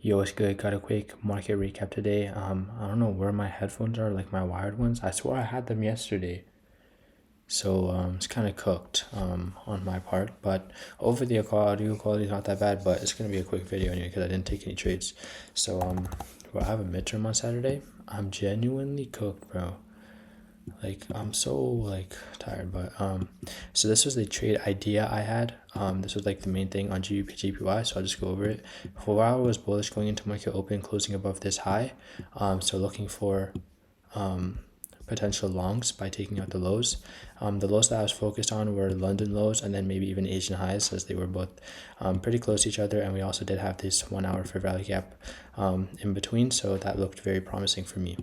Yo, what's good? Got a quick market recap today. I don't know where my headphones are, like my wired ones. I swore I had them yesterday. So it's kind of cooked on my part, but over the audio quality is not that bad, but it's gonna be a quick video anyway because I didn't take any trades. So I have a midterm on Saturday. I'm genuinely cooked, bro. Like I'm so like tired, but so this was the trade idea I had. This was like the main thing on GBP GPY, so I'll just go over it. For a while I was bullish going into market open, closing above this high. So looking for potential longs by taking out the lows. The lows that I was focused on were London lows and then maybe even Asian highs, as they were both pretty close to each other, and we also did have this 1 hour fair value gap in between, so that looked very promising for me.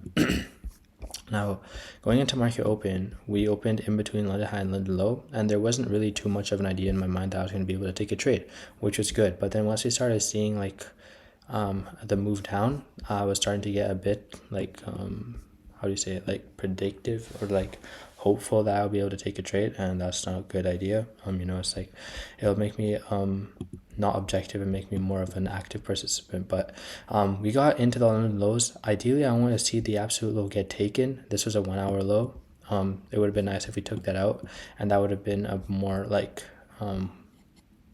Now, going into market open, we opened in between London high and London low, and there wasn't really too much of an idea in my mind that I was going to be able to take a trade, which was good. But then once we started seeing like the move down, I was starting to get a bit like how do you say it, like predictive or like hopeful that I'll be able to take a trade, and that's not a good idea. It's like it'll make me not objective and make me more of an active participant. But we got into the London lows. Ideally, I want to see the absolute low get taken. This was a 1 hour low. It would have been nice if we took that out, and that would have been a more like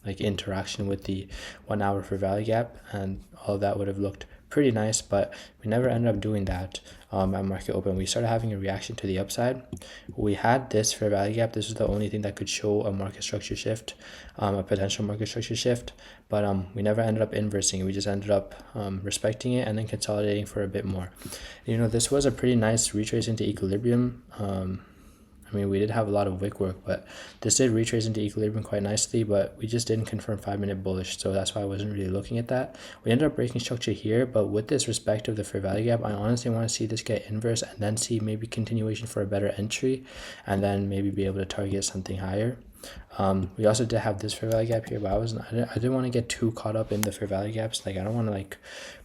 interaction with the 1 hour for value gap, and all that would have looked pretty nice, but we never ended up doing that at market open. We started having a reaction to the upside. We had this fair value gap. This was the only thing that could show a market structure shift, a potential market structure shift, but we never ended up inversing it. We just ended up respecting it and then consolidating for a bit more. This was a pretty nice retrace into equilibrium. We did have a lot of wick work, but this did retrace into equilibrium quite nicely, but we just didn't confirm 5-minute bullish, so that's why I wasn't really looking at that. We ended up breaking structure here, but with this respect of the fair value gap, I honestly want to see this get inverse and then see maybe continuation for a better entry, and then maybe be able to target something higher. We also did have this fair value gap here, but I didn't want to get too caught up in the fair value gaps. Like I don't want to like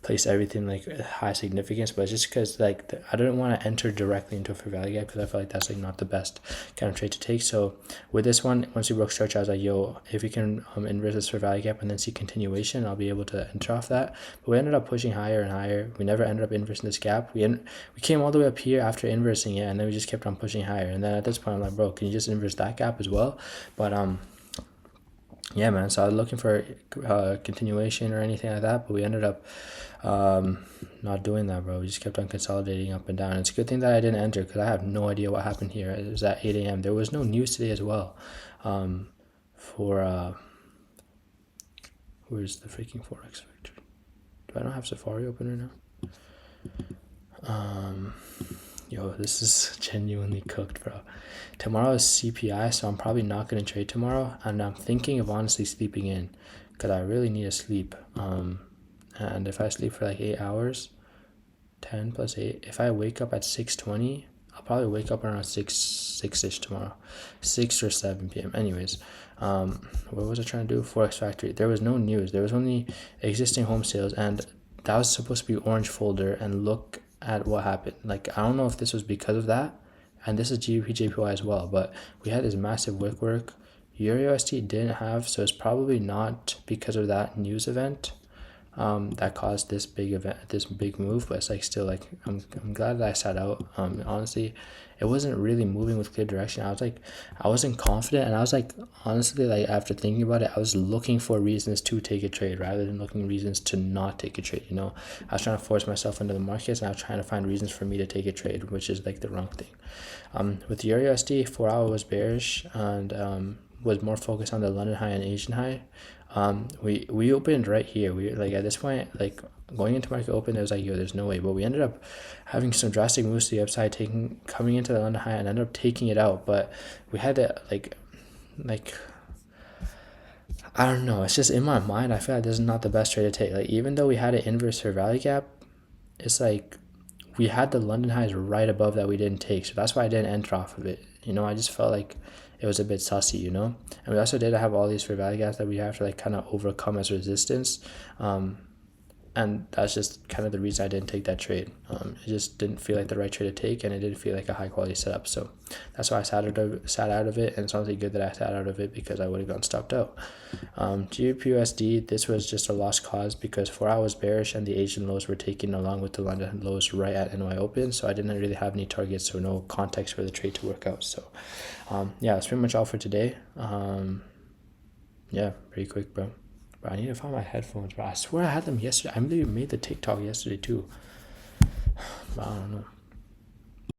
place everything like high significance, but just because like I didn't want to enter directly into a fair value gap because I feel like that's like not the best kind of trade to take. So with this one, once we broke structure, I was like, yo, if we can inverse this fair value gap and then see continuation, I'll be able to enter off that. But we ended up pushing higher and higher. We never ended up inversing this gap. We came all the way up here after inversing it, and then we just kept on pushing higher. And then at this point, I'm like, bro, can you just inverse that gap as well? But yeah, man, so I was looking for continuation or anything like that, but we ended up not doing that, bro. We just kept on consolidating up and down. It's a good thing that I didn't enter because I have no idea what happened here. It was at 8 a.m. There was no news today as well. Where's the freaking Forex Factory? Do I not have Safari open right now? Yo, this is genuinely cooked, bro. Tomorrow is CPI, so I'm probably not going to trade tomorrow, and I'm thinking of honestly sleeping in because I really need to sleep. And if I sleep for like 8 hours, 10 plus 8, if I wake up at 6:20, I'll probably wake up around 6-ish tomorrow, 6 or 7 p.m. Anyways, what was I trying to do? Forex Factory. There was no news. There was only existing home sales, and that was supposed to be orange folder, and look at what happened. Like I don't know if this was because of that, and this is GBP JPY as well, but we had this massive wick work. EURUSD didn't have, so it's probably not because of that news event that caused this big event, this big move. But it's like still like I'm glad that I sat out. Honestly, it wasn't really moving with clear direction. I wasn't confident, and I was like, honestly, like after thinking about it, I was looking for reasons to take a trade rather than looking reasons to not take a trade. I was trying to force myself into the markets, and I was trying to find reasons for me to take a trade, which is like the wrong thing. With EURUSD, 4 hour was bearish and was more focused on the London high and Asian high. We opened right here. We like at this point, like going into market open, it was like, yo, there's no way. But we ended up having some drastic moves to the upside, coming into the London high and ended up taking it out. But we had to like I don't know. It's just in my mind, I feel like this is not the best trade to take. Like even though we had an inverse fair value gap, it's like we had the London highs right above that we didn't take. So that's why I didn't enter off of it. I just felt like it was a bit sussy, And we also did have all these fair value gaps that we have to like kind of overcome as resistance. and that's just kind of the reason I didn't take that trade. It just didn't feel like the right trade to take, and it didn't feel like a high quality setup. So that's why I sat out of it, and it's honestly good that I sat out of it because I would have gotten stopped out. GBPUSD, this was just a lost cause because 4 hours bearish and the Asian lows were taken along with the London lows right at NY Open, so I didn't really have any targets or no context for the trade to work out. So yeah, that's pretty much all for today. Yeah, pretty quick, bro. Bro, I need to find my headphones, bro. I swear I had them yesterday. I maybe made the TikTok yesterday too. But I don't know.